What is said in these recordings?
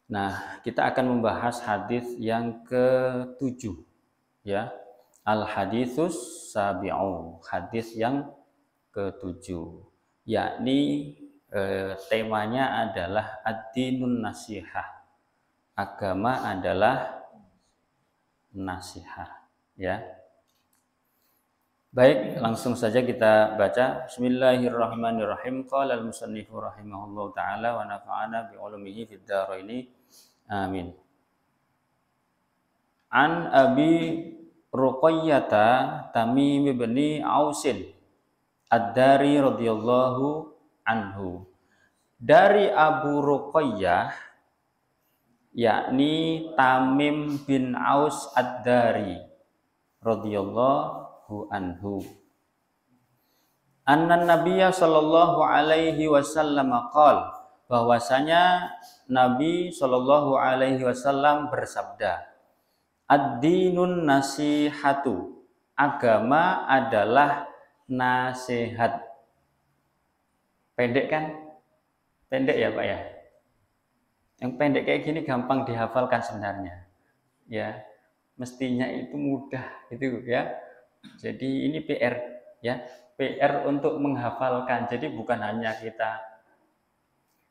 Nah, kita akan membahas hadis yang ke-7 ya. Al-haditsus sabi'u, hadis yang ke-7, yakni temanya adalah ad-dinun nasihah. Agama adalah nasihat ya. Baik, langsung saja kita baca. Bismillahirrahmanirrahim. Qala al-musannifu rahimahullahu taala wa nafa'ana bi ulumihi fid dharaini. Amin. An Abi Ruqayyata Tamim bin Ausin Ad-Dari radhiyallahu anhu. Dari Abu Ruqayyah, yakni Tamim bin Aus Ad-Dari radhiyallahu anhu. Anna Nabiyya sallallahu alaihi wasallam qala, bahwasanya Nabi sallallahu alaihi wasallam bersabda, ad-dinun nasihatu, agama adalah nasihat. Pendek kan? Pendek ya Pak ya? Yang pendek kayak gini gampang dihafalkan sebenarnya. Ya, mestinya itu mudah itu ya. Jadi ini PR ya, PR untuk menghafalkan. Jadi bukan hanya kita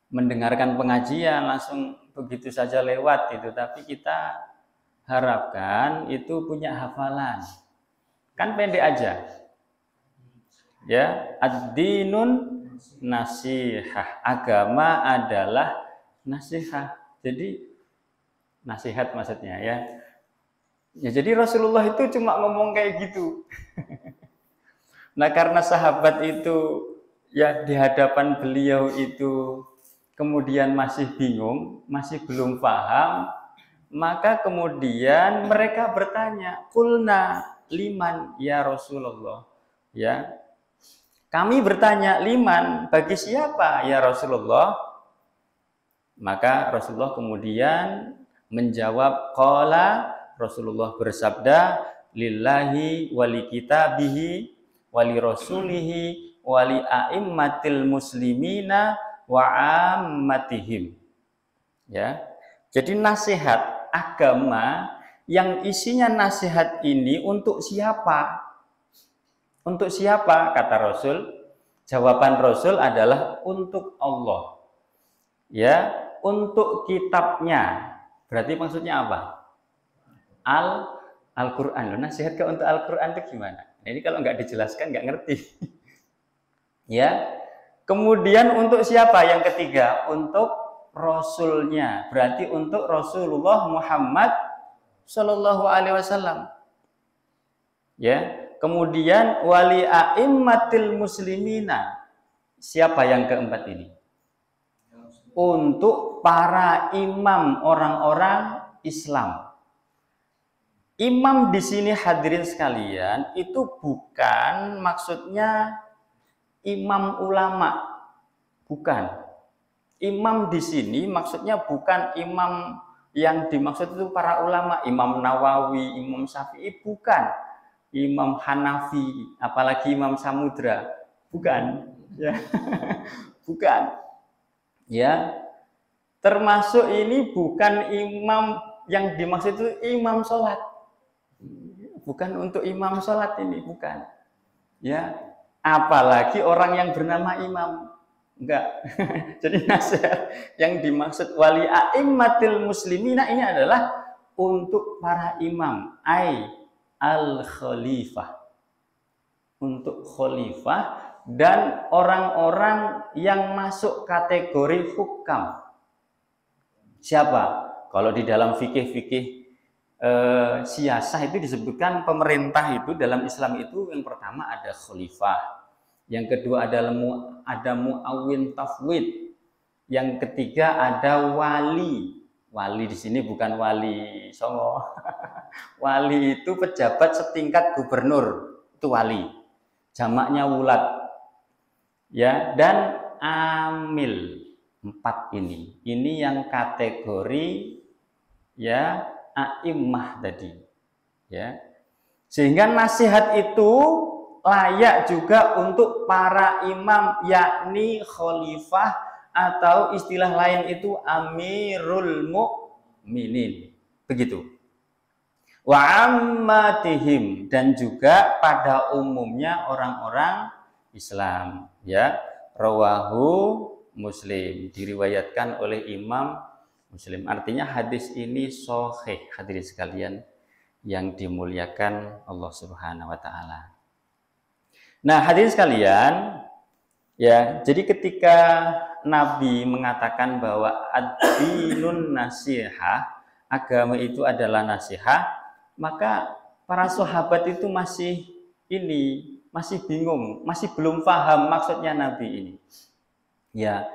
mendengarkan pengajian langsung begitu saja lewat itu, tapi kita harapkan itu punya hafalan. Kan pendek aja. Ya, ad-dinun nasihah, agama adalah nasihat. Jadi nasihat maksudnya ya. Ya, jadi Rasulullah itu cuma ngomong kayak gitu. Nah, karena sahabat itu ya di hadapan beliau itu kemudian masih bingung, masih belum paham, maka kemudian mereka bertanya, "Qulna liman ya Rasulullah?" Ya. Kami bertanya, "Liman, bagi siapa ya Rasulullah?" Maka Rasulullah kemudian menjawab, qala, Rasulullah bersabda, lillahi wali kitabihi wali rasulihi wali a'immatil muslimina wa ammatihim. Ya. Jadi nasihat agama yang isinya nasihat ini untuk siapa? Untuk siapa? Kata Rasul. Jawaban Rasul adalah untuk Allah. Ya, untuk kitabnya. Berarti maksudnya apa? Al-Quran. Nasihat ke untuk Al-Quran itu gimana? Nah, ini kalau nggak dijelaskan nggak ngerti. Ya. Kemudian untuk siapa? Yang ketiga, untuk Rasulnya. Berarti untuk Rasulullah Muhammad Sallallahu Alaihi Wasallam. Ya. Kemudian wali a'immatil muslimina. Siapa yang keempat ini? Untuk para imam orang-orang Islam. Imam di sini hadirin sekalian itu bukan maksudnya imam ulama, bukan. Imam di sini maksudnya bukan imam yang dimaksud itu para ulama, Imam Nawawi, Imam Syafi'i, bukan. Imam Hanafi, apalagi Imam Samudra, bukan. Ya, bukan. Ya, termasuk ini bukan imam yang dimaksud itu imam sholat. Bukan untuk imam sholat ini, bukan. Ya, apalagi orang yang bernama imam. Enggak. Jadi nasihat yang dimaksud wali a'immatil muslimina ini adalah untuk para imam, al-khalifah. Untuk khalifah dan orang-orang yang masuk kategori hukam. Siapa? Kalau di dalam fikih siyasah itu disebutkan pemerintah itu dalam Islam itu yang pertama ada khalifah, yang kedua ada muawwin tafwid, yang ketiga ada wali. Wali di sini bukan wali Songo. Wali itu pejabat setingkat gubernur, itu wali. Jamaknya wulad. Ya, dan amil. 4 ini. Ini yang kategori ya a'immah tadi. Ya. Sehingga nasihat itu layak juga untuk para imam, yakni khalifah atau istilah lain itu Amirul Mukminin. Begitu. Wa ammatihim, dan juga pada umumnya orang-orang Islam, ya. Rawahu Muslim, diriwayatkan oleh Imam Muslim. Artinya hadis ini sahih, hadirin sekalian yang dimuliakan Allah Subhanahu wa taala. Nah, hadirin sekalian, ya, jadi ketika Nabi mengatakan bahwa ad-dinun nasihah, agama itu adalah nasihat, maka para sahabat itu masih bingung, masih belum paham maksudnya Nabi ini. Ya,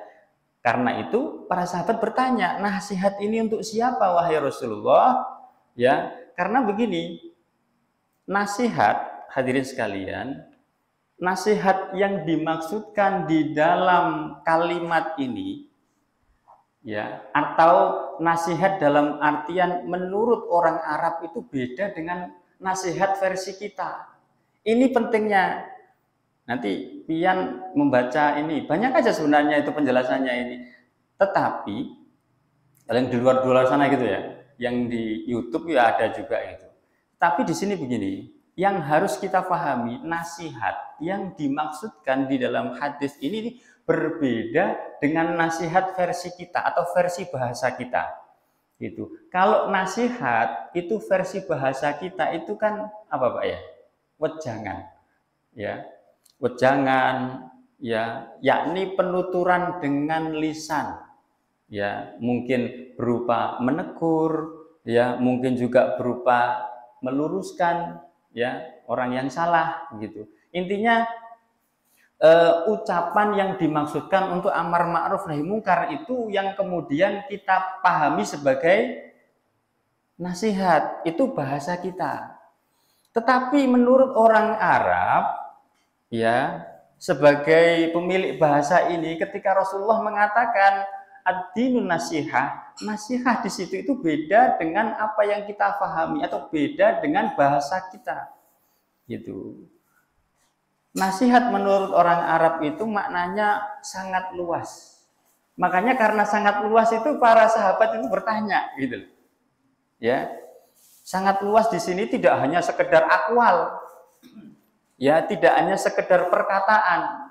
karena itu para sahabat bertanya, nasihat ini untuk siapa wahai Rasulullah? Ya, karena begini, nasihat, hadirin sekalian, nasihat yang dimaksudkan di dalam kalimat ini, ya, atau nasihat dalam artian menurut orang Arab itu beda dengan nasihat versi kita. Ini pentingnya. Nanti pian membaca ini, banyak aja sebenarnya itu penjelasannya ini. Tetapi yang di luar sana gitu ya, yang di YouTube ya ada juga itu. Tapi di sini begini, yang harus kita pahami, nasihat yang dimaksudkan di dalam hadis ini berbeda dengan nasihat versi kita atau versi bahasa kita. Gitu. Kalau nasihat itu versi bahasa kita itu kan apa Pak ya? Wejangan. Ya. Wejangan, ya, yakni penuturan dengan lisan. Ya, mungkin berupa menegur, ya, mungkin juga berupa meluruskan, ya, orang yang salah gitu. Intinya ucapan yang dimaksudkan untuk amar ma'ruf nahi mungkar itu yang kemudian kita pahami sebagai nasihat, itu bahasa kita. Tetapi menurut orang Arab, ya, sebagai pemilik bahasa ini, ketika Rasulullah mengatakan ad-dinun nasihah, nasihat di situ itu beda dengan apa yang kita pahami atau beda dengan bahasa kita. Gitu. Nasihat menurut orang Arab itu maknanya sangat luas. Makanya karena sangat luas itu para sahabat itu bertanya, gitu. Ya. Sangat luas di sini tidak hanya sekedar akwal. Ya, tidak hanya sekedar perkataan.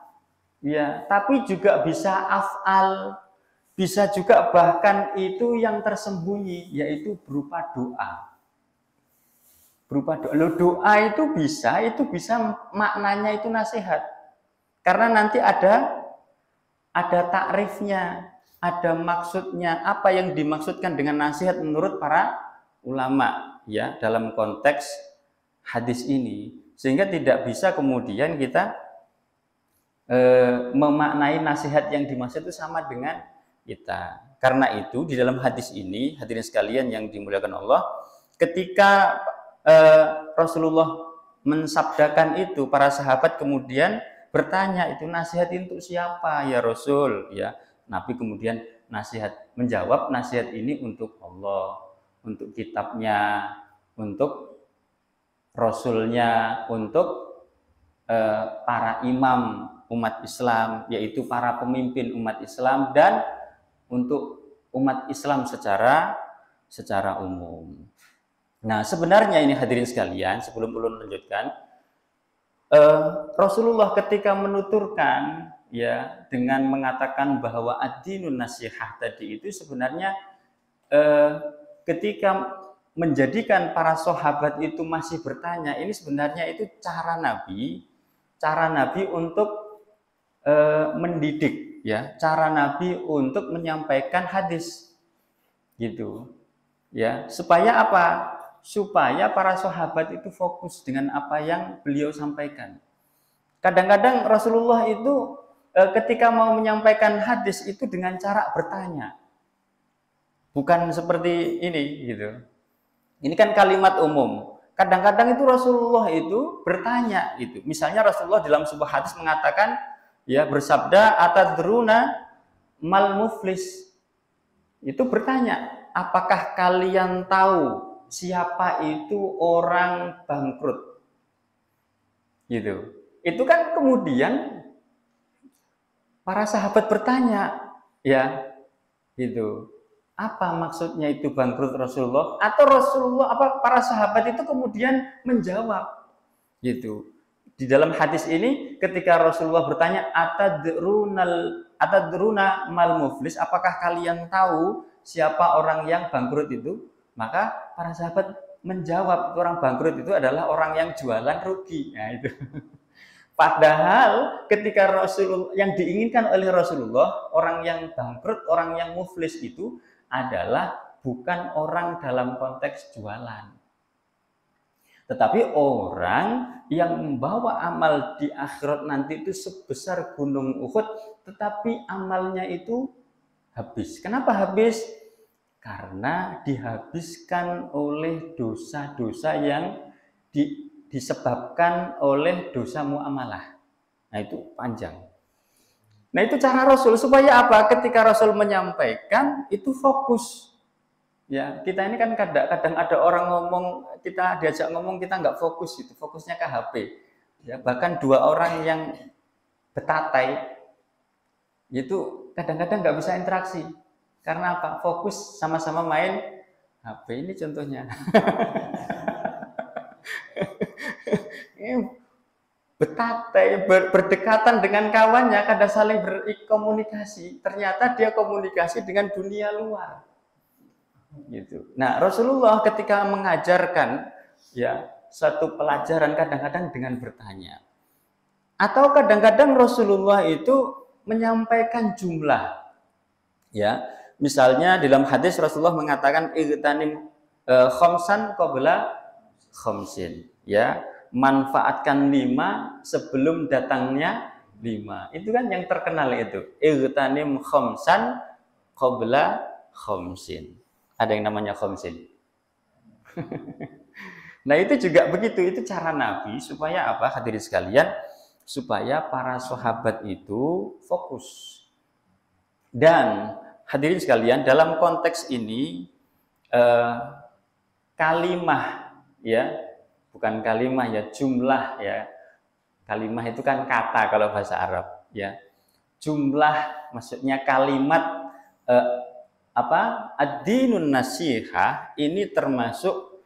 Ya, tapi juga bisa af'al, bisa juga bahkan itu yang tersembunyi, yaitu berupa doa. Berupa doa. Loh, doa itu bisa maknanya itu nasihat. Karena nanti ada takrifnya, ada maksudnya, apa yang dimaksudkan dengan nasihat menurut para ulama, ya, dalam konteks hadis ini. Sehingga tidak bisa kemudian kita memaknai nasihat yang dimaksud itu sama dengan kita. Karena itu di dalam hadis ini, hadirin sekalian yang dimuliakan Allah, ketika Rasulullah mensabdakan itu, para sahabat kemudian bertanya, itu nasihat untuk siapa ya Rasul? Ya, Nabi kemudian menjawab, nasihat ini untuk Allah, untuk kitabnya, untuk Rasulnya, untuk para imam umat Islam, yaitu para pemimpin umat Islam, dan untuk umat Islam secara umum. Nah, sebenarnya ini hadirin sekalian, sebelum ulun lanjutkan, Rasulullah ketika menuturkan, ya, dengan mengatakan bahwa ad-dinun nasihah tadi itu sebenarnya ketika menjadikan para sahabat itu masih bertanya, ini sebenarnya itu cara Nabi untuk mendidik, ya, cara Nabi untuk menyampaikan hadis, gitu, ya, supaya apa? Supaya para sahabat itu fokus dengan apa yang beliau sampaikan. Kadang-kadang Rasulullah itu ketika mau menyampaikan hadis itu dengan cara bertanya, bukan seperti ini, gitu. Ini kan kalimat umum. Kadang-kadang itu Rasulullah itu bertanya itu. Misalnya Rasulullah dalam sebuah hadis mengatakan, ya, bersabda, atadruna mal muflis. Itu bertanya, apakah kalian tahu siapa itu orang bangkrut? Gitu. Itu kan kemudian para sahabat bertanya, Ya, gitu. Apa maksudnya itu bangkrut Rasulullah? Atau Rasulullah para sahabat itu kemudian menjawab gitu. Di dalam hadis ini ketika Rasulullah bertanya atadruna mal muflis, apakah kalian tahu siapa orang yang bangkrut itu? Maka para sahabat menjawab, orang bangkrut itu adalah orang yang jualan rugi. Nah, itu. Padahal ketika Rasulullah yang diinginkan oleh Rasulullah, orang yang bangkrut, orang yang muflis itu adalah bukan orang dalam konteks jualan. Tetapi orang yang membawa amal di akhirat nanti itu sebesar gunung Uhud, tetapi amalnya itu habis. Kenapa habis? Karena dihabiskan oleh dosa-dosa yang disebabkan oleh dosa muamalah. Nah, itu panjang. Nah, itu cara Rasul supaya apa? Ketika Rasul menyampaikan itu fokus. Ya, kita ini kan kadang-kadang ada orang ngomong, kita diajak ngomong kita nggak fokus itu, fokusnya ke HP. Ya, bahkan dua orang yang betatai itu kadang-kadang nggak bisa interaksi. Karena apa? Fokus sama-sama main HP, ini contohnya. Betatai, berdekatan dengan kawannya, kadang saling berkomunikasi. Ternyata dia komunikasi dengan dunia luar. Gitu. Nah, Rasulullah ketika mengajarkan ya satu pelajaran kadang-kadang dengan bertanya. Atau kadang-kadang Rasulullah itu menyampaikan jumlah. Ya, misalnya dalam hadis Rasulullah mengatakan igtanim khamsan qabla khamsin. Ya, manfaatkan 5 sebelum datangnya 5. Itu kan yang terkenal itu. Igtanim khamsan qabla khamsin. Ada yang namanya khamsin. Nah, itu juga begitu. Itu cara Nabi supaya apa? Hadirin sekalian, supaya para sahabat itu fokus. Dan hadirin sekalian, dalam konteks ini kalimah ya, bukan kalimah ya, jumlah ya. Kalimah itu kan kata kalau bahasa Arab ya. Jumlah maksudnya kalimat ad-dinun nasihah ini termasuk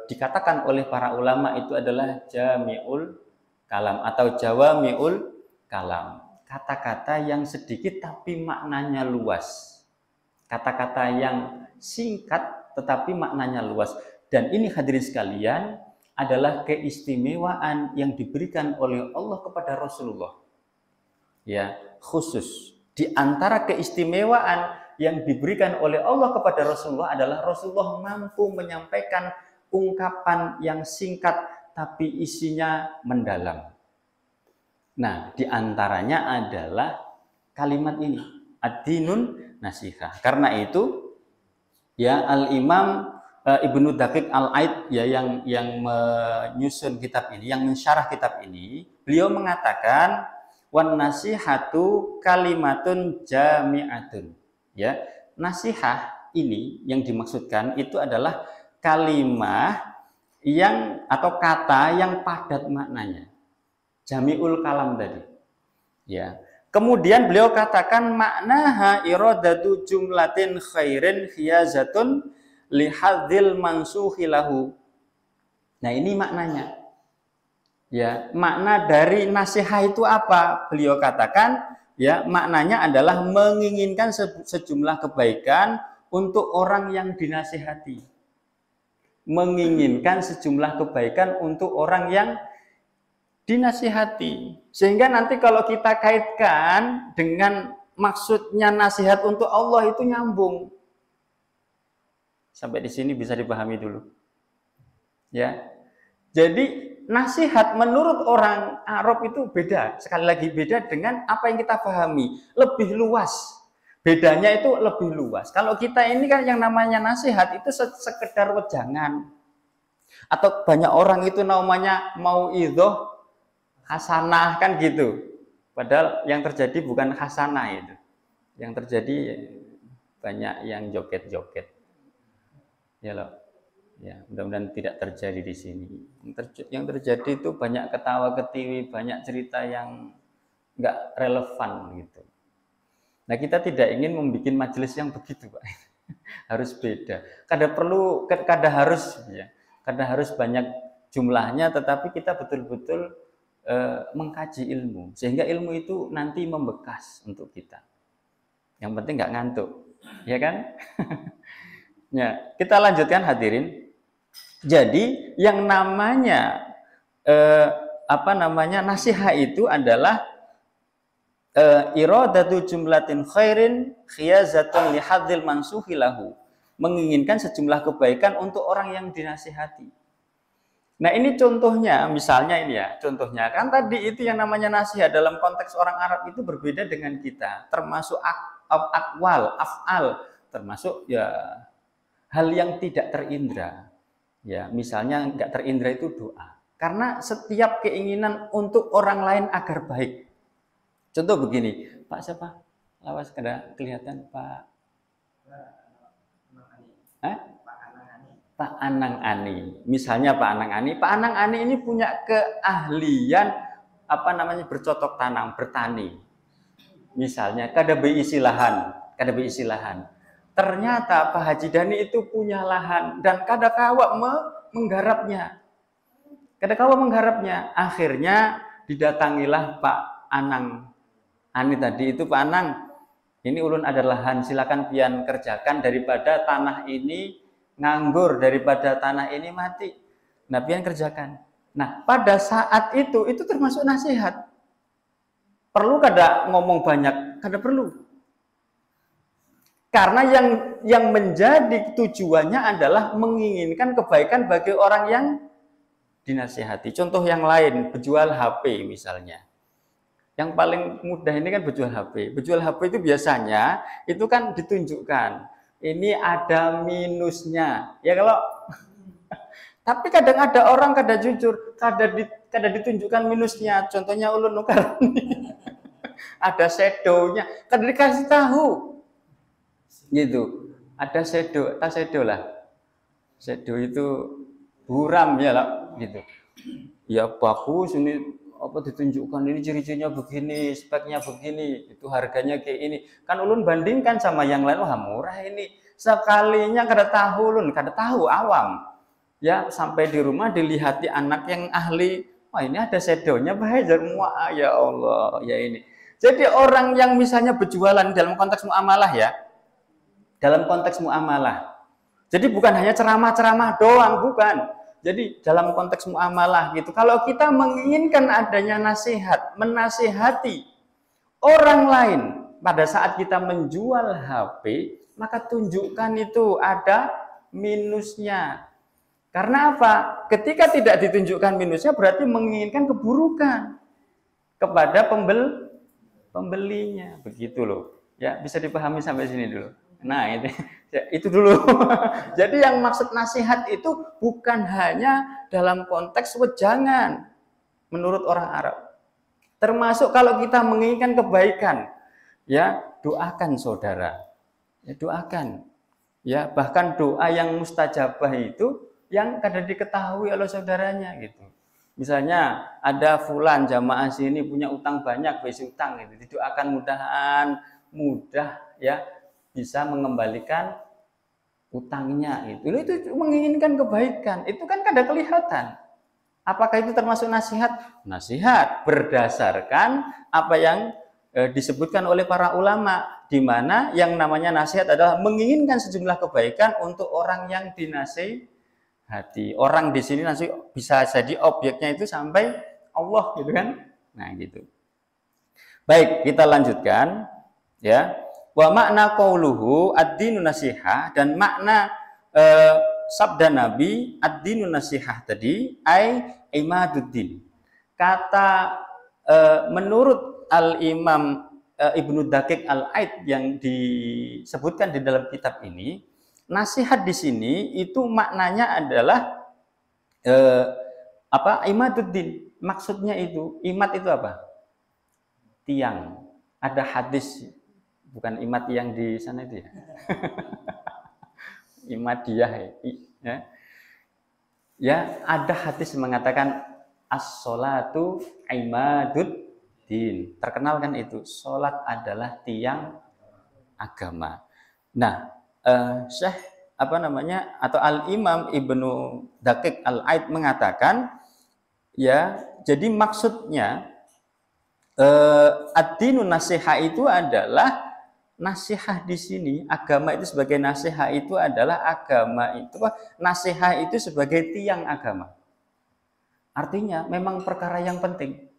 dikatakan oleh para ulama itu adalah jami'ul kalam atau jawami'ul kalam. Kata-kata yang sedikit tapi maknanya luas. Kata-kata yang singkat tetapi maknanya luas. Dan ini hadirin sekalian adalah keistimewaan yang diberikan oleh Allah kepada Rasulullah. Ya, khusus di antara keistimewaan yang diberikan oleh Allah kepada Rasulullah adalah Rasulullah mampu menyampaikan ungkapan yang singkat tapi isinya mendalam. Nah, di antaranya adalah kalimat ini, ad-dinun nasihah. Karena itu ya Al-Imam Ibnu Daqiq Al-Aid ya yang menyusun kitab ini, yang mensyarah kitab ini, beliau mengatakan wan nasihatu kalimatun jami'atun. Ya, nasihat ini yang dimaksudkan itu adalah kalimah yang atau kata yang padat maknanya. Jami'ul kalam tadi. Ya. Kemudian beliau katakan maknaha iradatu jumlatin khairin khiyazatun lihadzil mansuhi lahu. Nah, ini maknanya. Ya, makna dari nasihat itu apa? Beliau katakan ya, maknanya adalah menginginkan sejumlah kebaikan untuk orang yang dinasihati. Menginginkan sejumlah kebaikan untuk orang yang dinasihati. Sehingga nanti kalau kita kaitkan dengan maksudnya nasihat untuk Allah itu nyambung. Sampai di sini bisa dipahami dulu. Ya. Jadi nasihat menurut orang Arab itu beda. Sekali lagi beda dengan apa yang kita pahami. Lebih luas. Bedanya itu lebih luas. Kalau kita ini kan yang namanya nasihat itu sekedar wejangan. Atau banyak orang itu namanya mauidhah hasanah kan gitu. Padahal yang terjadi bukan hasanah itu. Yang terjadi banyak yang joget-joget. Ya loh. Ya, mudah-mudahan tidak terjadi di sini. Yang terjadi itu banyak ketawa ketiwi, banyak cerita yang nggak relevan gitu. Nah, kita tidak ingin membuat majelis yang begitu, Pak. Harus beda. Kadang harus banyak jumlahnya, tetapi kita betul-betul mengkaji ilmu, sehingga ilmu itu nanti membekas untuk kita. Yang penting nggak ngantuk, ya kan? Ya, kita lanjutkan hadirin. Jadi yang namanya nasihat itu adalah iradatu jumlatin khairin khiyazatan lihadzil mansuhi lahu, menginginkan sejumlah kebaikan untuk orang yang dinasihati. Nah, ini contohnya, misalnya ini ya, contohnya kan tadi itu yang namanya nasihat dalam konteks orang Arab itu berbeda dengan kita, termasuk akwal, af'al, termasuk ya hal yang tidak terindra. Ya, misalnya nggak terindra itu doa. Karena setiap keinginan untuk orang lain agar baik. Contoh begini, Pak siapa? Lawas kada kelihatan Pak. Pak Anang Ani. Misalnya Pak Anang Ani. Pak Anang Ani ini punya keahlian bercocok tanam, bertani. Misalnya kada beisi lahan. Ternyata Pak Haji Dani itu punya lahan dan kada kawa menggarapnya. Akhirnya didatangilah Pak Anang Ani tadi itu, Pak Anang, ini ulun ada lahan, silakan pian kerjakan daripada tanah ini nganggur, daripada tanah ini mati. Nah, pian kerjakan. Nah, pada saat itu termasuk nasihat. Perlu kada ngomong banyak? Kada perlu. Karena yang menjadi tujuannya adalah menginginkan kebaikan bagi orang yang dinasihati. Contoh yang lain, berjual HP misalnya. Yang paling mudah ini kan berjual HP. Berjual HP itu biasanya itu kan ditunjukkan. Ini ada minusnya. Ya kalau tapi kadang ada orang kada jujur, kada ditunjukkan minusnya. Contohnya ulun nukar. Ada shadow-nya, kada dikasih tahu. Gitu. Ada shadow lah. Shadow itu buram ya lah gitu. Ya bagus ini ditunjukkan ini ciri-cirinya begini, speknya begini, itu harganya kayak ini. Kan ulun bandingkan sama yang lain, wah murah ini. Sekalinya kada tahu awam. Ya sampai di rumah dilihati anak yang ahli, wah ini ada shadow-nya bahaya ya Allah, ya ini. Jadi orang yang misalnya berjualan dalam konteks muamalah ya. Dalam konteks muamalah. Jadi bukan hanya ceramah-ceramah doang, bukan. Jadi dalam konteks muamalah gitu. Kalau kita menginginkan adanya nasihat, menasihati orang lain pada saat kita menjual HP, maka tunjukkan itu ada minusnya. Karena apa? Ketika tidak ditunjukkan minusnya berarti menginginkan keburukan kepada pembelinya. Begitu loh. Ya, bisa dipahami sampai sini dulu. Nah, itu dulu. Jadi yang maksud nasihat itu bukan hanya dalam konteks wejangan menurut orang Arab. Termasuk kalau kita menginginkan kebaikan, ya doakan saudara. Ya doakan. Ya, bahkan doa yang mustajabah itu yang kadang diketahui oleh saudaranya gitu. Misalnya ada fulan jamaah sini punya utang banyak, besi utang gitu. Didoakan mudah ya bisa mengembalikan utangnya itu menginginkan kebaikan. Itu kan kada kelihatan. Apakah itu termasuk nasihat? Nasihat berdasarkan apa yang disebutkan oleh para ulama, di mana yang namanya nasihat adalah menginginkan sejumlah kebaikan untuk orang yang dinasihati. Orang di sini nanti bisa jadi objeknya itu sampai Allah gitu kan. Nah, gitu. Baik, kita lanjutkan ya. Wa makna qauluhu ad-dinu nasihah, dan makna sabda Nabi ad-dinu nasihah tadi ai imaduddin. Kata menurut Al-Imam Ibnu Daqiq Al-Aid yang disebutkan di dalam kitab ini, nasihat di sini itu maknanya adalah imaduddin. Maksudnya itu, imad itu apa? Tiang. Ada hadis, bukan imat yang di sana itu ya. Imadiyah ya. Ya, ada hadis mengatakan as-sholatu imaduddin. Terkenal kan itu, salat adalah tiang agama. Nah, Syekh atau Al-Imam Ibnu Daqiq Al-Aid mengatakan, ya, jadi maksudnya ad-dinun nasiha itu adalah nasihat di sini, agama itu sebagai nasihat itu adalah nasihat itu sebagai tiang agama. Artinya memang perkara yang penting.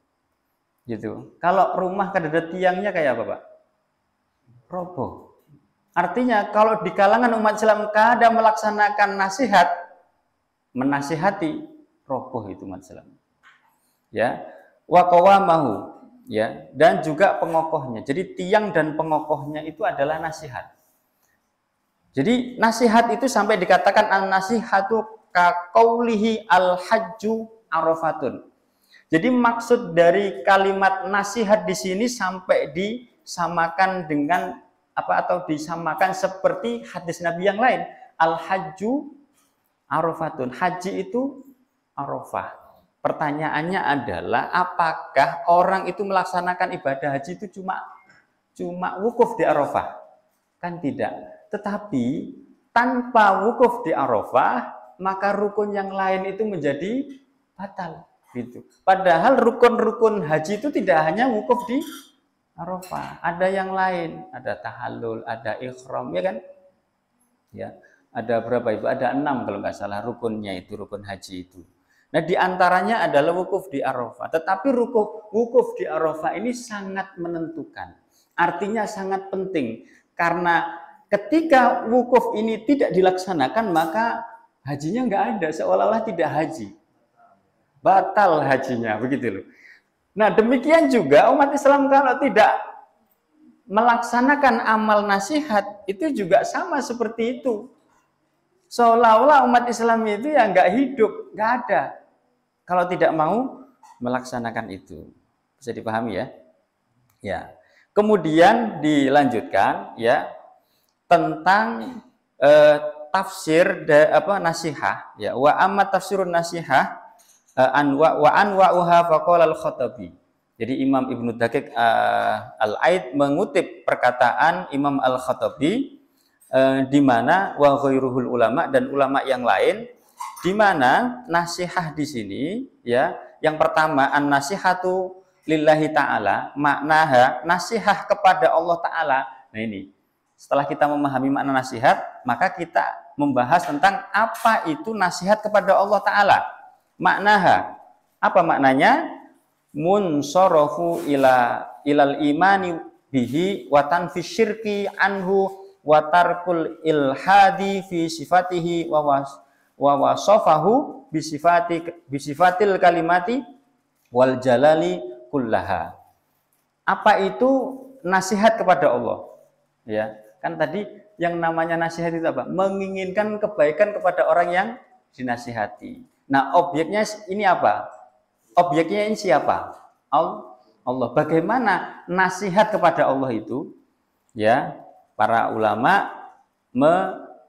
Gitu. Kalau rumah kan ada tiangnya kayak apa, Pak? Roboh. Artinya kalau di kalangan umat Islam kadang melaksanakan nasihat, menasihati, roboh itu umat Islam. Ya, wa qawamahu, ya, dan juga pengokohnya. Jadi tiang dan pengokohnya itu adalah nasihat. Jadi nasihat itu sampai dikatakan an-nasihatu kaqaulihi al-hajju arafatun. Jadi maksud dari kalimat nasihat di sini sampai disamakan dengan atau disamakan seperti hadis Nabi yang lain, al-hajju arafatun. Haji itu Arafah. Pertanyaannya adalah apakah orang itu melaksanakan ibadah haji itu cuma wukuf di Arafah? Kan tidak. Tetapi tanpa wukuf di Arafah, maka rukun yang lain itu menjadi batal. Gitu. Padahal rukun-rukun haji itu tidak hanya wukuf di Arafah, ada yang lain, ada tahallul, ada ikhram, ya kan? Ya, ada berapa itu? Ada 6 kalau nggak salah rukunnya itu, rukun haji itu. Nah, diantaranya adalah wukuf di Arafah. Tetapi wukuf di Arafah ini sangat menentukan. Artinya sangat penting. Karena ketika wukuf ini tidak dilaksanakan, maka hajinya nggak ada. Seolah-olah tidak haji. Batal hajinya, begitu loh. Nah, demikian juga umat Islam kalau tidak melaksanakan amal nasihat, itu juga sama seperti itu. Seolah-olah umat Islam itu ya nggak hidup, nggak ada. Kalau tidak mau melaksanakan itu. Bisa dipahami ya? Ya. Kemudian dilanjutkan ya tentang tafsir nasihah ya. Wa amma tafsirun nasihah wa anwa'uha faqala al-Khattabi. Jadi Imam Ibnu Daqiq Al-Aid mengutip perkataan Imam Al-Khattabi di mana wa ghairuhul ulama dan ulama yang lain, di mana nasihat di sini ya, yang pertama an-nasihatu lillahi ta'ala, maknaha nasihat kepada Allah Ta'ala. Nah ini, setelah kita memahami makna nasihat, maka kita membahas tentang apa itu nasihat kepada Allah Ta'ala. Maknaha, apa maknanya? Munsarafu ilal imani bihi wa tanfi syirki anhu wa tarkul ilhadi fi sifatihi wa wasafahu bisifatil kalimati wal jalali kullaha. Apa itu nasihat kepada Allah? Ya, kan tadi yang namanya nasihat itu apa? Menginginkan kebaikan kepada orang yang dinasihati. Nah, objeknya ini apa? Objeknya ini siapa? Allah. Bagaimana nasihat kepada Allah itu? Ya, para ulama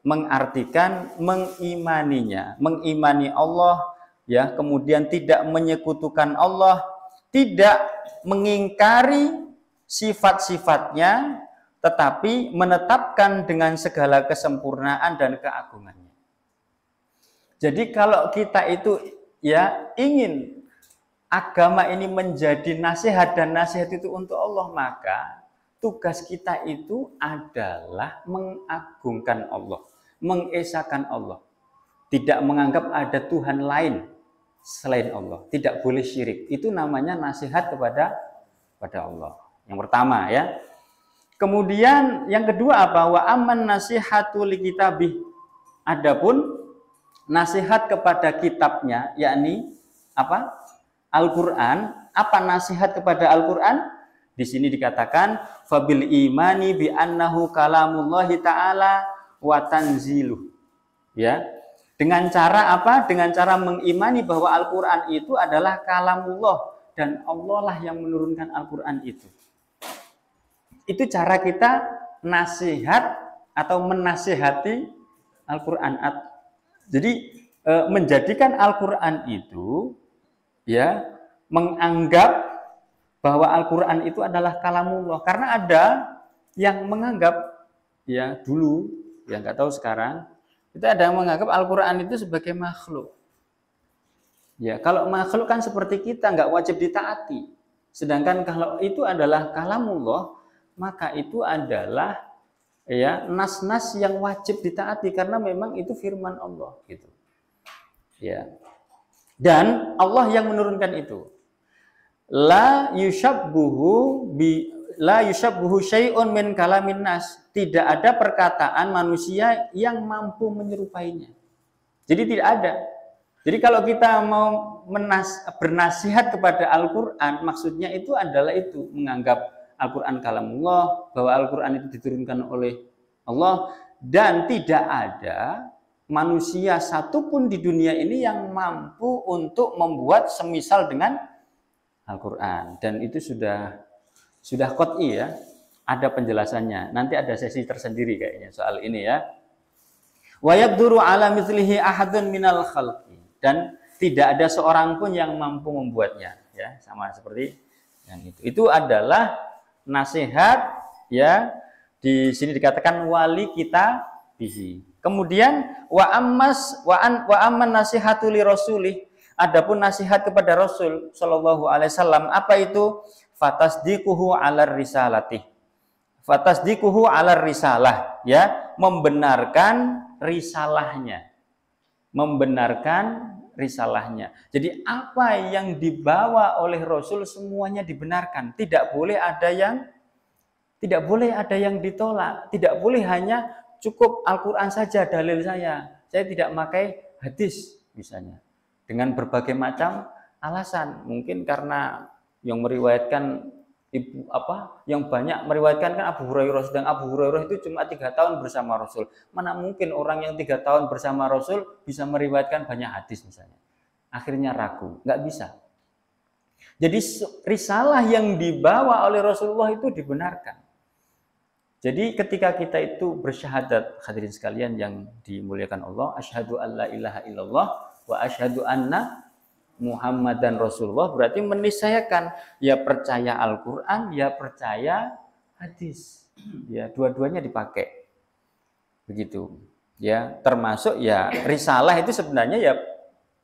mengartikan mengimaninya, mengimani Allah, ya, kemudian tidak menyekutukan Allah, tidak mengingkari sifat-sifatnya, tetapi menetapkan dengan segala kesempurnaan dan keagungannya. Jadi kalau kita itu ya ingin agama ini menjadi nasihat dan nasihat itu untuk Allah, maka tugas kita itu adalah mengagungkan Allah, mengesahkan Allah, tidak menganggap ada Tuhan lain selain Allah, tidak boleh syirik. Itu namanya nasihat kepada Allah. Yang pertama ya. Kemudian yang kedua apa? Wa amman nasihatu li kitabih. Adapun nasihat kepada kitabnya, yakni apa? Al-Qur'an. Apa nasihat kepada Al-Qur'an? Di sini dikatakan fabil imani bi annahu kalamullahi ta'ala wa tanziluh. Ya. Dengan cara apa? Dengan cara mengimani bahwa Al-Qur'an itu adalah kalamullah dan Allah lah yang menurunkan Al-Qur'an itu. Itu cara kita nasihat atau menasihati Al-Qur'an. Jadi menjadikan Al-Qur'an itu ya menganggap bahwa Al-Qur'an itu adalah kalamullah, karena ada yang menganggap ya dulu, ya nggak tahu sekarang, itu ada yang menganggap Al-Quran itu sebagai makhluk. Ya, kalau makhluk kan seperti kita, nggak wajib ditaati. Sedangkan kalau itu adalah kalamullah, maka itu adalah ya nas-nas yang wajib ditaati karena memang itu firman Allah gitu. Ya. Dan Allah yang menurunkan itu. La yushabbuhu syai'un min kalamin nas. Tidak ada perkataan manusia yang mampu menyerupainya. Jadi tidak ada. Jadi kalau kita mau bernasihat kepada Al-Qur'an, maksudnya itu adalah itu, menganggap Al-Qur'an kalamullah, bahwa Al-Qur'an itu diturunkan oleh Allah, dan tidak ada manusia satupun di dunia ini yang mampu untuk membuat semisal dengan Al-Quran. Dan itu sudah qat'i ya, ada penjelasannya. Nanti ada sesi tersendiri kayaknya soal ini ya. Wa yaqduru ala mithlihi ahadun minal khalqi, dan tidak ada seorang pun yang mampu membuatnya ya, sama seperti yang itu. Itu adalah nasihat ya, di sini dikatakan wali kita bihi. Kemudian wa amman nasihatu li rasulih, adapun nasihat kepada Rasul sallallahu alaihi wasallam, apa itu? Fatasdiquhu 'alar risalati. Fatasdiquhu 'alar risalah, ya, membenarkan risalahnya. Membenarkan risalahnya. Jadi apa yang dibawa oleh Rasul semuanya dibenarkan. Tidak boleh ada yang ditolak. Tidak boleh hanya cukup Al-Quran saja dalil saya. Saya tidak pakai hadis misalnya. Dengan berbagai macam alasan. Mungkin karena yang meriwayatkan yang banyak meriwayatkan kan Abu Hurairah, sedang Abu Hurairah itu cuma 3 tahun bersama Rasul. Mana mungkin orang yang 3 tahun bersama Rasul bisa meriwayatkan banyak hadis misalnya. Akhirnya ragu, nggak bisa. Jadi risalah yang dibawa oleh Rasulullah itu dibenarkan. Jadi ketika kita itu bersyahadat, hadirin sekalian yang dimuliakan Allah, asyhadu alla ilaha illallah wa asyhadu anna Muhammadan Rasulullah, berarti meniscayakan ya percaya Al-Quran, ya percaya hadis. Ya, dua-duanya dipakai. Begitu. Ya, termasuk ya risalah itu sebenarnya ya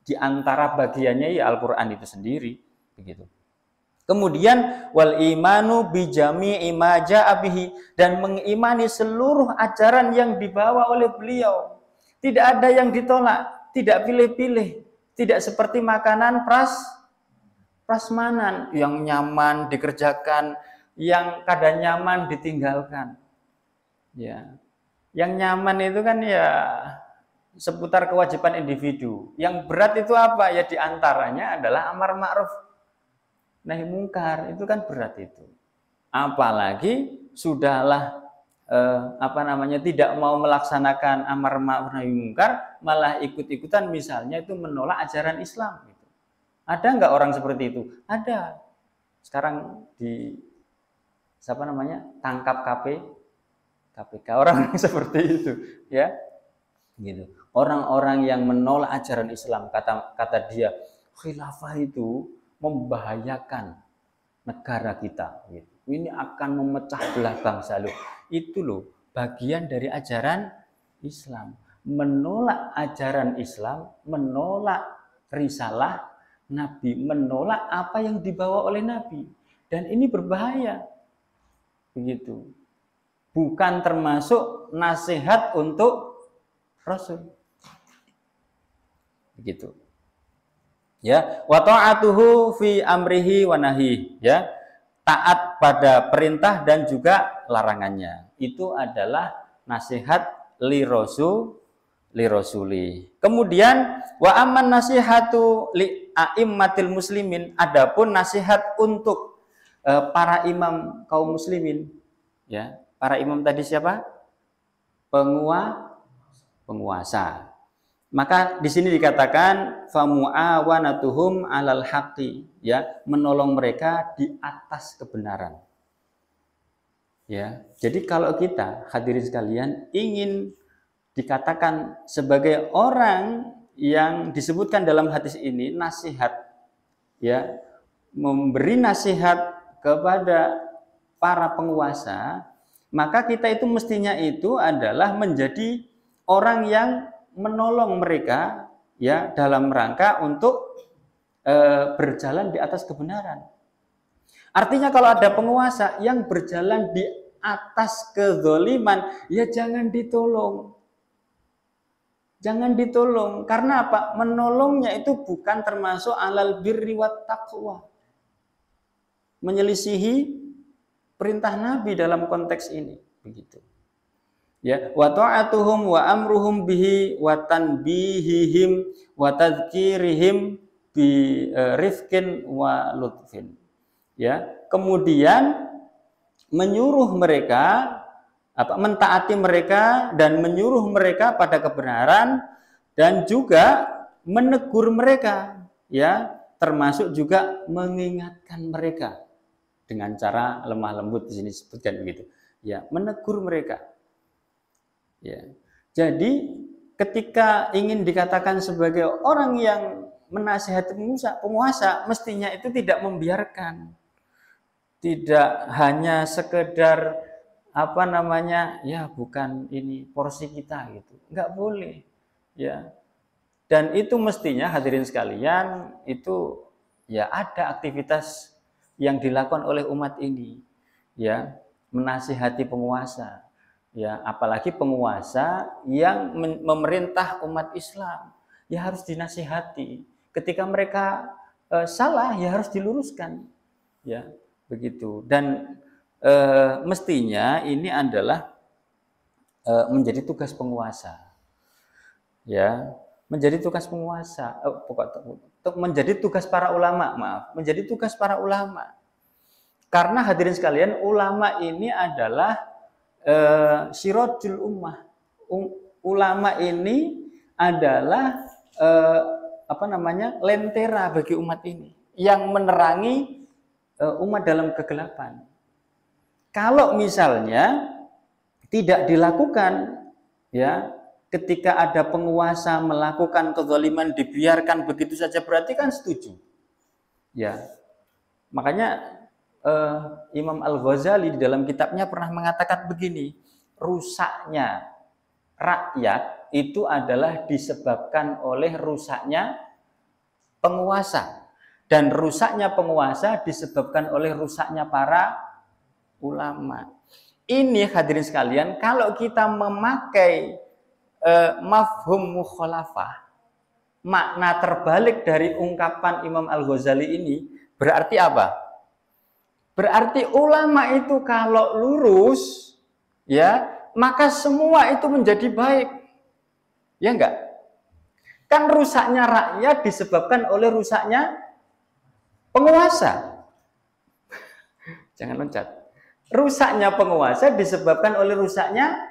di antara bagiannya ya Al-Quran itu sendiri. Begitu. Kemudian wal imanu bijami'i ma ja'a bihi, dan mengimani seluruh ajaran yang dibawa oleh beliau. Tidak ada yang ditolak, tidak pilih-pilih. Tidak seperti makanan prasmanan yang nyaman dikerjakan, yang kada nyaman ditinggalkan. Ya. Yang nyaman itu kan ya seputar kewajiban individu. Yang berat itu apa? Ya diantaranya adalah amar ma'ruf nahi mungkar, itu kan berat itu. Apalagi sudahlah tidak mau melaksanakan amar ma'ruf nahi mungkar, malah ikut-ikutan misalnya itu menolak ajaran Islam gitu. Ada nggak orang seperti itu? Ada. Sekarang tangkap KPK orang seperti itu ya. Gitu. Orang-orang yang menolak ajaran Islam, kata dia, khilafah itu membahayakan negara kita gitu. Ini akan memecah belah bangsa loh. Itu loh bagian dari ajaran Islam. Menolak ajaran Islam, menolak risalah Nabi, menolak apa yang dibawa oleh Nabi. Dan ini berbahaya. Begitu. Bukan termasuk nasihat untuk Rasul. Begitu. Ya, wa ta'atuhu fi amrihi wa nahi, ya. Taat pada perintah dan juga larangannya. Itu adalah nasihat li rasuli. Kemudian wa amman nasihatu li a'immatil muslimin, adapun nasihat untuk para imam kaum muslimin, ya. Para imam tadi siapa? Penguasa. Maka di sini dikatakan famu'awanatuhum 'alal haqqi, ya, menolong mereka di atas kebenaran. Ya. Jadi kalau kita hadirin sekalian ingin dikatakan sebagai orang yang disebutkan dalam hadis ini nasihat, ya, memberi nasihat kepada para penguasa, maka kita itu mestinya itu adalah menjadi orang yang menolong mereka ya dalam rangka untuk berjalan di atas kebenaran. Artinya kalau ada penguasa yang berjalan di atas kezaliman, ya jangan ditolong. Jangan ditolong. Karena apa? Menolongnya itu bukan termasuk alal birri wat taqwa. Menyelisihi perintah Nabi dalam konteks ini, begitu. Ya, wa ta'atuhum wa amruhum bihi wa tanbihihim wa tadhkirihim bi rifqin wa lutfin. Ya, kemudian menyuruh mereka mentaati mereka dan menyuruh mereka pada kebenaran dan juga menegur mereka, ya, termasuk juga mengingatkan mereka dengan cara lemah lembut di sini disebutkan begitu. Ya, menegur mereka. Ya. Jadi ketika ingin dikatakan sebagai orang yang menasihati penguasa, mestinya itu tidak membiarkan. Tidak hanya sekedar ya bukan ini porsi kita gitu. Enggak boleh. Ya. Dan itu mestinya hadirin sekalian itu ya ada aktivitas yang dilakukan oleh umat ini. Ya, menasihati penguasa. Ya, apalagi penguasa yang memerintah umat Islam, ya harus dinasihati. Ketika mereka salah, ya harus diluruskan. Ya, begitu. Dan mestinya ini adalah menjadi tugas penguasa. Ya, menjadi tugas penguasa, menjadi tugas para ulama, menjadi tugas para ulama. Karena hadirin sekalian, ulama ini adalah sirajul ummah. Ulama ini adalah lentera bagi umat ini yang menerangi umat dalam kegelapan. Kalau misalnya tidak dilakukan, ya, ketika ada penguasa melakukan kezaliman dibiarkan begitu saja, berarti kan setuju. Ya. Makanya Imam Al-Ghazali di dalam kitabnya pernah mengatakan begini, rusaknya rakyat itu adalah disebabkan oleh rusaknya penguasa, dan rusaknya penguasa disebabkan oleh rusaknya para ulama. Ini hadirin sekalian, kalau kita memakai mafhum mukhalafah, makna terbalik dari ungkapan Imam Al-Ghazali ini, berarti apa? Berarti ulama itu kalau lurus, ya, maka semua itu menjadi baik. Ya enggak? Kan rusaknya rakyat disebabkan oleh rusaknya penguasa. Jangan loncat. Rusaknya penguasa disebabkan oleh rusaknya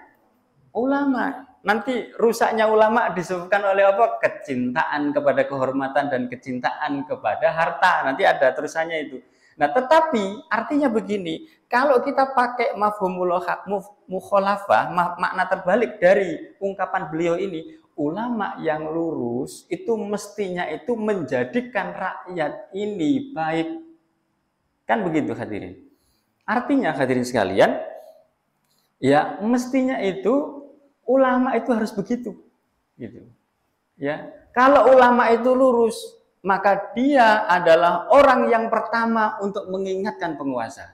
ulama. Nanti rusaknya ulama disebabkan oleh apa? Kecintaan kepada kehormatan dan kecintaan kepada harta. Nanti ada terusannya itu. Nah, tetapi artinya begini, kalau kita pakai mafhum mukhalafah, makna terbalik dari ungkapan beliau ini, ulama yang lurus itu mestinya itu menjadikan rakyat ini baik. Kan begitu hadirin. Artinya hadirin sekalian, ya mestinya itu ulama itu harus begitu. Gitu. Ya, kalau ulama itu lurus, maka dia adalah orang yang pertama untuk mengingatkan penguasa.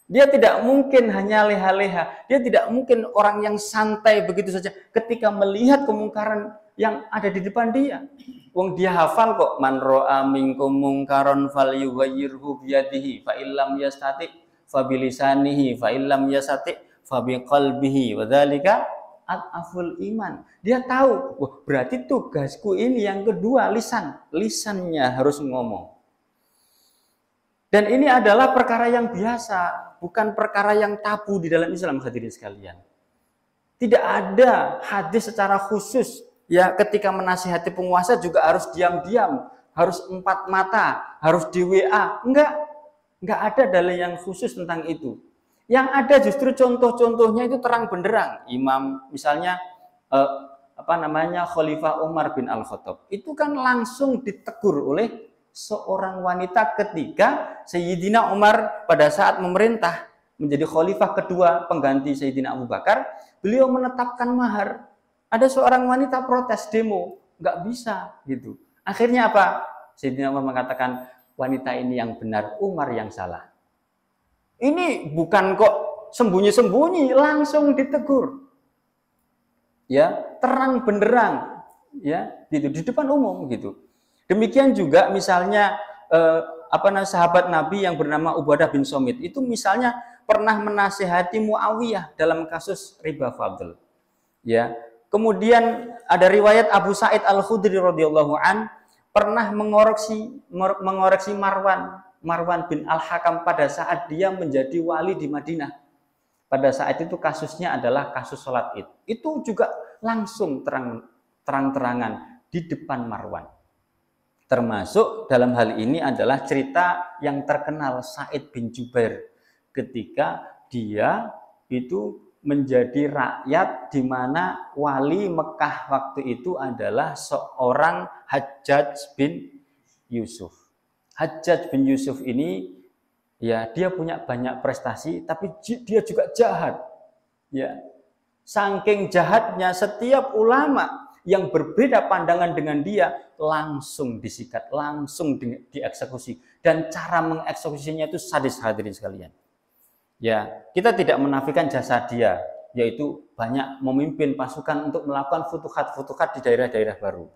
Dia tidak mungkin hanya leha-leha. Dia tidak mungkin orang yang santai begitu saja ketika melihat kemungkaran yang ada di depan dia. Wong dia hafal kok, man ra'a minkum mungkaron falyughayyirhu biyadihi fa illam yastati fa bilisanihi fa illam yastati fa biqalbihi wa dzalika al-aful iman. Dia tahu, wah berarti tugasku ini yang kedua lisannya harus ngomong. Dan ini adalah perkara yang biasa, bukan perkara yang tabu di dalam Islam hadirin sekalian. Tidak ada hadis secara khusus ya ketika menasihati penguasa juga harus diam-diam, harus empat mata, harus di WA. Enggak ada dalil yang khusus tentang itu. Yang ada justru contoh-contohnya itu terang benderang. Imam misalnya Khalifah Umar bin Al-Khattab itu kan langsung ditegur oleh seorang wanita ketika Sayyidina Umar pada saat memerintah menjadi khalifah kedua pengganti Sayyidina Abu Bakar, beliau menetapkan mahar. Ada seorang wanita protes demo, nggak bisa gitu. Akhirnya apa? Sayyidina Umar mengatakan, wanita ini yang benar, Umar yang salah. Ini bukan kok sembunyi-sembunyi, langsung ditegur. Ya, terang benderang, ya, gitu di depan umum gitu. Demikian juga misalnya sahabat Nabi yang bernama Ubadah bin Somit itu misalnya pernah menasihati Muawiyah dalam kasus riba fadl. Ya. Kemudian ada riwayat Abu Sa'id Al-Khudri radhiyallahu an pernah mengoreksi Marwan bin Al-Hakam pada saat dia menjadi wali di Madinah. Pada saat itu kasusnya adalah kasus sholat Id. Itu juga langsung terang-terangan di depan Marwan. Termasuk dalam hal ini adalah cerita yang terkenal Sa'id bin Jubair ketika dia itu menjadi rakyat di mana wali Mekah waktu itu adalah seorang Hajjaj bin Yusuf. Hajjaj bin Yusuf ini ya dia punya banyak prestasi tapi dia juga jahat. Ya. Saking jahatnya setiap ulama yang berbeda pandangan dengan dia langsung disikat, langsung dieksekusi dan cara mengeksekusinya itu sadis hadirin sekalian. Ya, kita tidak menafikan jasa dia, yaitu banyak memimpin pasukan untuk melakukan futuhat-futuhat di daerah-daerah baru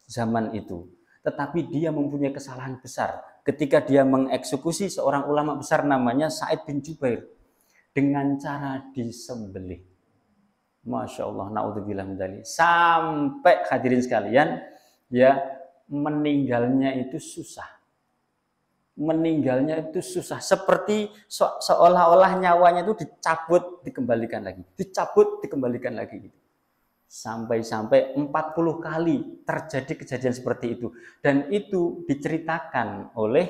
zaman itu. Tetapi dia mempunyai kesalahan besar ketika dia mengeksekusi seorang ulama besar namanya Sa'id bin Jubair dengan cara disembelih. Masya Allah, na'udzubillah min dzalik. Sampai hadirin sekalian, ya meninggalnya itu susah. Meninggalnya itu susah, seperti seolah-olah nyawanya itu dicabut dikembalikan lagi, dicabut dikembalikan lagi gitu. Sampai-sampai 40 kali terjadi kejadian seperti itu dan itu diceritakan oleh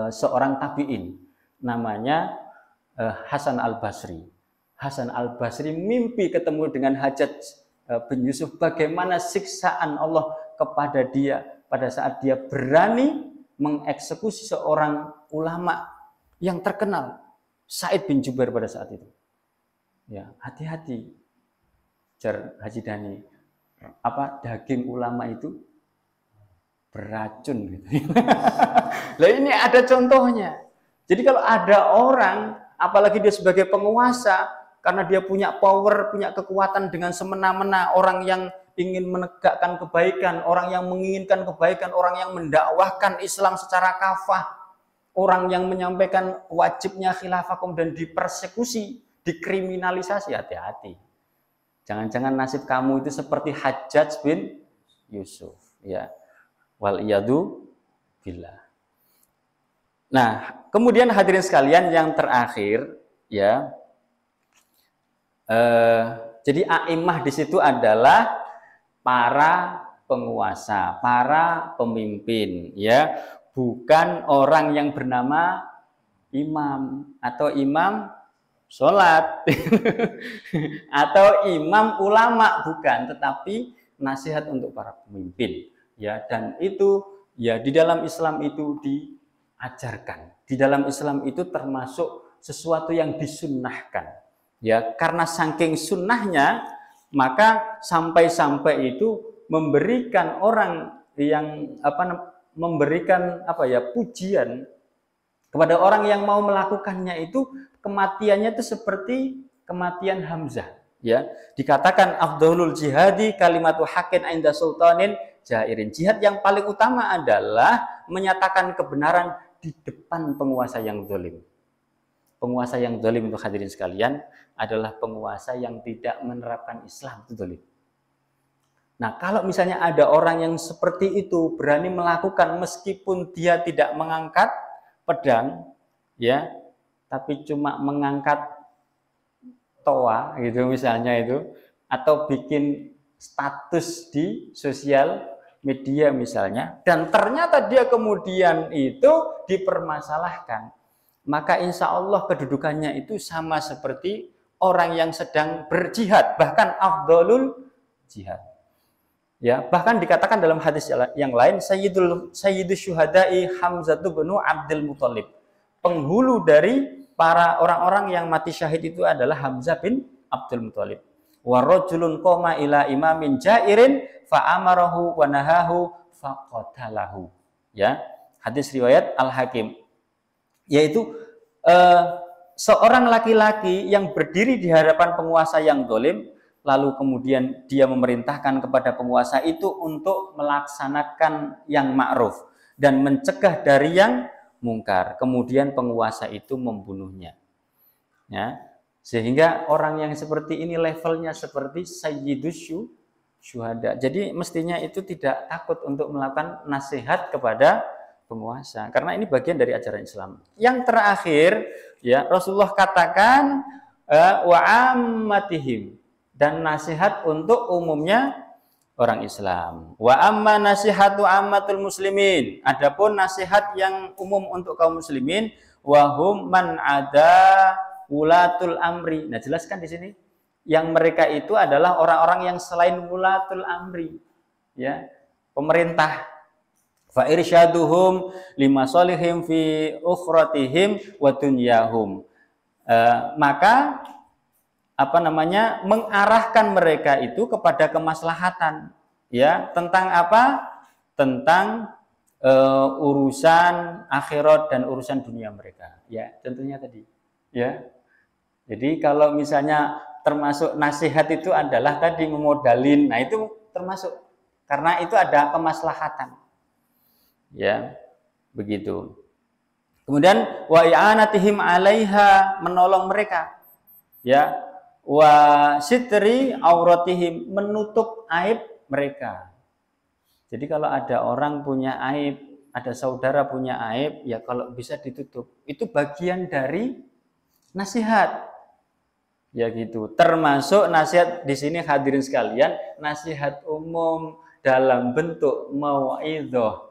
seorang tabi'in namanya Hasan Al-Basri. Hasan Al-Basri mimpi ketemu dengan Hajjaj bin Yusuf, bagaimana siksaan Allah kepada dia pada saat dia berani mengeksekusi seorang ulama yang terkenal, Sa'id bin Jubair pada saat itu. Ya, hati-hati, jar Haji Dhani. Daging ulama itu beracun gitu. Lah ini ada contohnya. Jadi kalau ada orang, apalagi dia sebagai penguasa, karena dia punya power, punya kekuatan dengan semena-mena, orang yang ingin menegakkan kebaikan, orang yang menginginkan kebaikan, orang yang mendakwahkan Islam secara kafah, orang yang menyampaikan wajibnya khilafah kemudian dipersekusi, dikriminalisasi, hati-hati. Jangan-jangan nasib kamu itu seperti Hajjaj bin Yusuf, ya. Wal iyadu billah. Nah, kemudian hadirin sekalian yang terakhir, ya. Jadi a'immah di situ adalah para penguasa, para pemimpin, ya, bukan orang yang bernama imam atau imam sholat atau imam ulama, bukan, tetapi nasihat untuk para pemimpin, ya. Dan itu ya di dalam Islam itu diajarkan, di dalam Islam itu termasuk sesuatu yang disunnahkan, ya, karena saking sunnahnya maka sampai-sampai itu memberikan orang yang memberikan pujian kepada orang yang mau melakukannya itu kematiannya itu seperti kematian Hamzah, ya. Dikatakan afdhalul jihadi kalimatu haqqin inda sultanin jairin. Jihad yang paling utama adalah menyatakan kebenaran di depan penguasa yang zalim. Penguasa yang zalim itu hadirin sekalian adalah penguasa yang tidak menerapkan Islam, itu zalim. Nah, kalau misalnya ada orang yang seperti itu berani melakukan meskipun dia tidak mengangkat pedang, ya, tapi cuma mengangkat toa gitu misalnya itu, atau bikin status di sosial media misalnya, dan ternyata dia kemudian itu dipermasalahkan, maka insya Allah kedudukannya itu sama seperti orang yang sedang berjihad, bahkan afdhalul jihad. Ya, bahkan dikatakan dalam hadis yang lain, Sayyidus Syuhada'i Hamzah bin Abdul Muthalib, penghulu dari para orang-orang yang mati syahid itu adalah Hamzah bin Abdul Muthalib. Wa rajulun qoma ila imamin jairin fa amarahu wa nahahu faqatalahu. Ya, hadis riwayat Al-Hakim. Yaitu seorang laki-laki yang berdiri di hadapan penguasa yang zalim, lalu kemudian dia memerintahkan kepada penguasa itu untuk melaksanakan yang ma'ruf dan mencegah dari yang mungkar. Kemudian penguasa itu membunuhnya. Ya, sehingga orang yang seperti ini levelnya seperti sayyidus syuhada. Jadi mestinya itu tidak takut untuk melakukan nasihat kepada penguasa, karena ini bagian dari ajaran Islam. Yang terakhir, ya, Rasulullah katakan wa ammatihim, dan nasihat untuk umumnya orang Islam. Wa amma nasihatu ammatul muslimin, adapun nasihat yang umum untuk kaum muslimin, wa hum man ada wulatul amri. Nah, jelaskan di sini. Yang mereka itu adalah orang-orang yang selain wulatul amri, ya, pemerintah. Fa irsyaduhum lima solihim fi ukhratihim wa dunyahum. Maka mengarahkan mereka itu kepada kemaslahatan, ya, tentang apa? Tentang urusan akhirat dan urusan dunia mereka. Ya, tentunya tadi, ya. Jadi kalau misalnya termasuk nasihat itu adalah tadi memodalin, nah itu termasuk, karena itu ada kemaslahatan. Ya, begitu. Kemudian wa i'anatihim 'alaiha, menolong mereka. Ya, wa sitri auratihim, menutup aib mereka. Jadi kalau ada orang punya aib, ada saudara punya aib, ya kalau bisa ditutup. Itu bagian dari nasihat. Ya gitu. Termasuk nasihat di sini hadirin sekalian, nasihat umum dalam bentuk mau'idhah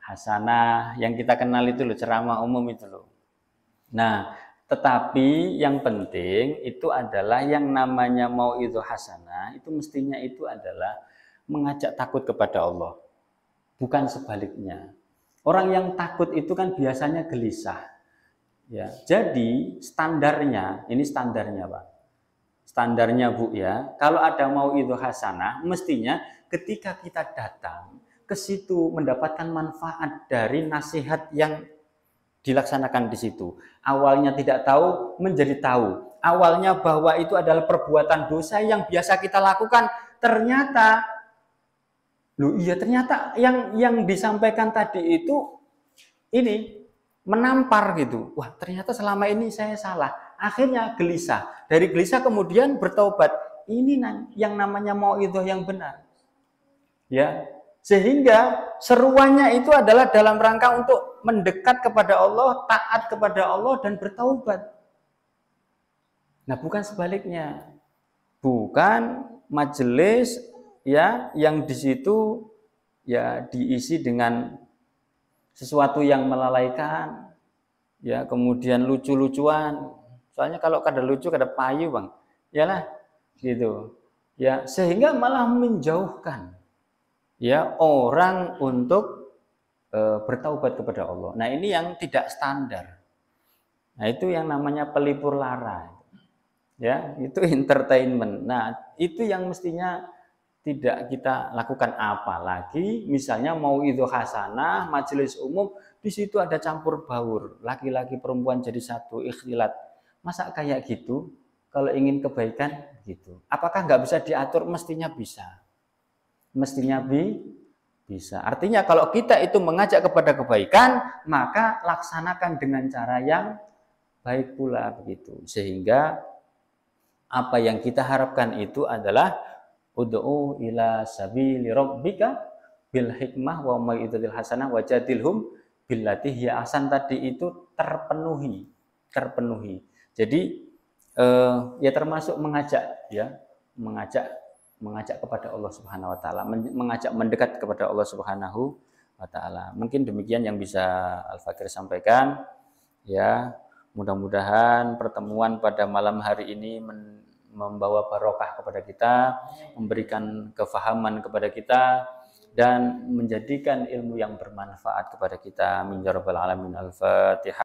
hasanah yang kita kenal itu loh, ceramah umum itu loh. Nah, tetapi yang penting itu adalah yang namanya mau'idhah hasanah itu mestinya itu adalah mengajak takut kepada Allah. Bukan sebaliknya. Orang yang takut itu kan biasanya gelisah. Ya, jadi standarnya, ini standarnya, Pak. Standarnya, Bu, ya. Kalau ada mau'idhah hasanah, mestinya ketika kita datang ke situ mendapatkan manfaat dari nasihat yang dilaksanakan di situ. Awalnya tidak tahu menjadi tahu. Awalnya bahwa itu adalah perbuatan dosa yang biasa kita lakukan, ternyata yang disampaikan tadi itu ini menampar gitu. Wah, ternyata selama ini saya salah. Akhirnya gelisah. Dari gelisah kemudian bertaubat. Ini yang namanya mau'idhah yang benar. Ya. Sehingga seruannya itu adalah dalam rangka untuk mendekat kepada Allah, taat kepada Allah dan bertaubat. Nah, bukan sebaliknya. Bukan majelis, ya, yang di situ ya diisi dengan sesuatu yang melalaikan, ya, kemudian lucu-lucuan. Soalnya kalau kada lucu kada payu, Bang. Yalah, gitu. Ya, sehingga malah menjauhkan, ya, orang untuk bertaubat kepada Allah. Nah, ini yang tidak standar. Nah, itu yang namanya pelipur lara. Ya, itu entertainment. Nah, itu yang mestinya tidak kita lakukan. Apalagi misalnya mau'idhah hasanah, majelis umum, di situ ada campur baur, laki-laki perempuan jadi satu, ikhtilat. Masa kayak gitu? Kalau ingin kebaikan gitu. Apakah nggak bisa diatur? Mestinya bisa. Mestinya bisa. Artinya kalau kita itu mengajak kepada kebaikan, maka laksanakan dengan cara yang baik pula begitu. Sehingga apa yang kita harapkan itu adalah ud'u ila sabili rabbika bil hikmah wa mau'izatil hasanah wajadilhum billati hiya ahsan, tadi itu terpenuhi. Jadi ya termasuk mengajak, ya, mengajak kepada Allah Subhanahu wa taala, mengajak mendekat kepada Allah Subhanahu wa taala. Mungkin demikian yang bisa Al-Fakir sampaikan, ya. Mudah-mudahan pertemuan pada malam hari ini membawa barokah kepada kita, memberikan kefahaman kepada kita, dan menjadikan ilmu yang bermanfaat kepada kita. Amin ya rabbal alamin. Al-Fatihah.